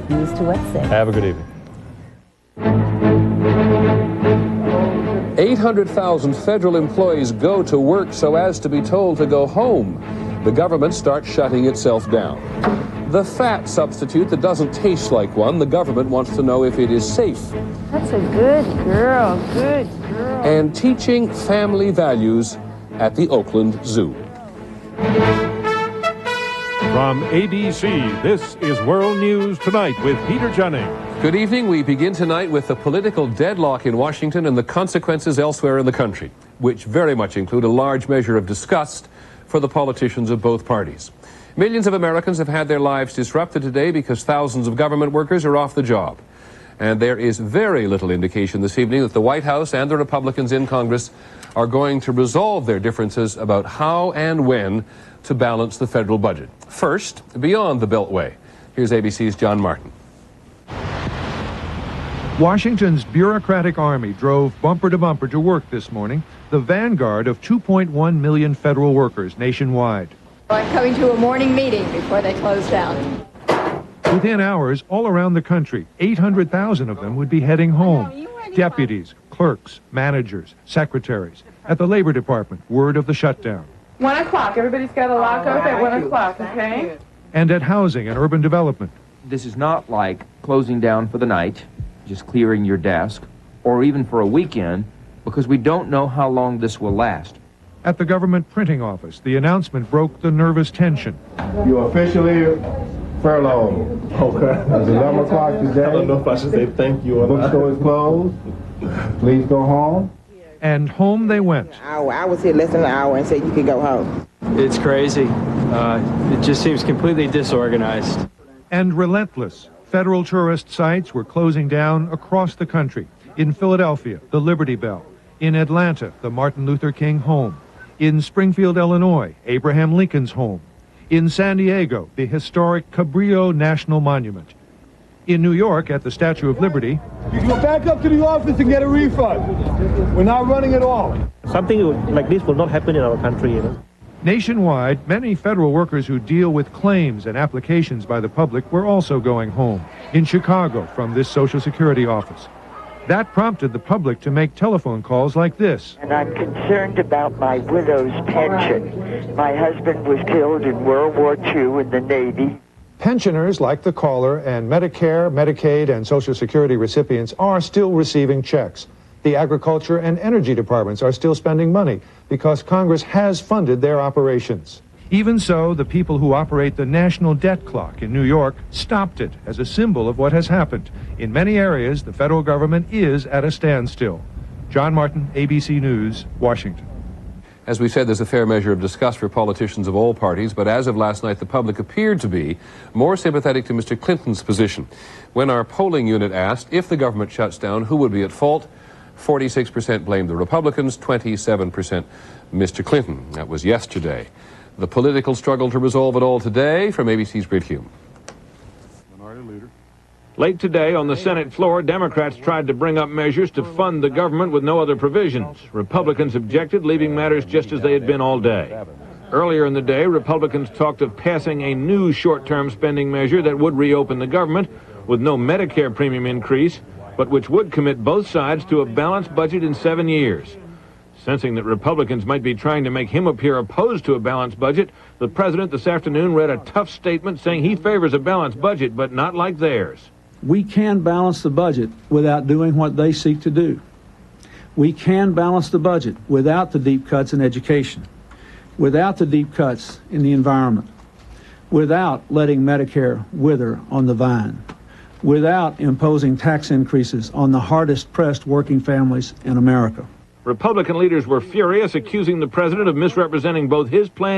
News to West 6. Have a good evening. 800,000 federal employees go to work so as to be told to go home. The government starts shutting itself down. The fat substitute that doesn't taste like one, the government wants to know if it is safe. That's a good girl, good girl. And teaching family values at the Oakland Zoo. From ABC, this is World News Tonight with Peter Jennings. Good evening. We begin tonight with the political deadlock in Washington and the consequences elsewhere in the country, which very much include a large measure of disgust for the politicians of both parties. Millions of Americans have had their lives disrupted today because thousands of government workers are off the job. And there is very little indication this evening that the White House and the Republicans in Congress are going to resolve their differences about how and when to balance the federal budget. First, beyond the Beltway. Here's ABC's John Martin. Washington's bureaucratic army drove bumper to bumper to work this morning, the vanguard of 2.1 million federal workers nationwide. I'm coming to a morning meeting before they close down. Within hours, all around the country, 800,000 of them would be heading home. Deputies, clerks, managers, secretaries. At the Labor Department, word of the shutdown. 1 o'clock. Everybody's got to lock up at 1 o'clock, okay? And at Housing and Urban Development. This is not like closing down for the night, just clearing your desk, or even for a weekend, because we don't know how long this will last. At the government printing office, the announcement broke the nervous tension. You're officially furloughed. Okay. It's 11 o'clock today. I don't know if I should say thank you or not. Bookstore is closed. Please go home. And home they went. I was here less than an hour and said you could go home. It's crazy. It just seems completely disorganized. And relentless. Federal tourist sites were closing down across the country. In Philadelphia, the Liberty Bell. In Atlanta, the Martin Luther King home. In Springfield, Illinois, Abraham Lincoln's home. In San Diego, the historic Cabrillo National Monument. In New York, at the Statue of Liberty, You can go back up to the office and get a refund. We're not running at all. Something like this will not happen in our country, you know. Nationwide, many federal workers who deal with claims and applications by the public were also going home. In Chicago, from this Social Security office. That prompted the public to make telephone calls like this. And I'm concerned about my widow's pension. My husband was killed in World War II in the Navy. Pensioners like the caller and Medicare, Medicaid, and Social Security recipients are still receiving checks. The Agriculture and Energy departments are still spending money because Congress has funded their operations. Even so, the people who operate the national debt clock in New York stopped it as a symbol of what has happened. In many areas, the federal government is at a standstill. John Martin, ABC News, Washington. As we said, there's a fair measure of disgust for politicians of all parties, but as of last night, the public appeared to be more sympathetic to Mr. Clinton's position. When our polling unit asked if the government shuts down, who would be at fault, 46% blamed the Republicans, 27% Mr. Clinton. That was yesterday. The political struggle to resolve it all today. From ABC's Britt Hume. Late today on the Senate floor, Democrats tried to bring up measures to fund the government with no other provisions. Republicans objected, leaving matters just as they had been all day. Earlier in the day, Republicans talked of passing a new short-term spending measure that would reopen the government with no Medicare premium increase, but which would commit both sides to a balanced budget in 7 years. Sensing that Republicans might be trying to make him appear opposed to a balanced budget, the president this afternoon read a tough statement saying he favors a balanced budget, but not like theirs. We can balance the budget without doing what they seek to do. We can balance the budget without the deep cuts in education, without the deep cuts in the environment, without letting Medicare wither on the vine, without imposing tax increases on the hardest-pressed working families in America. Republican leaders were furious, accusing the president of misrepresenting both his plan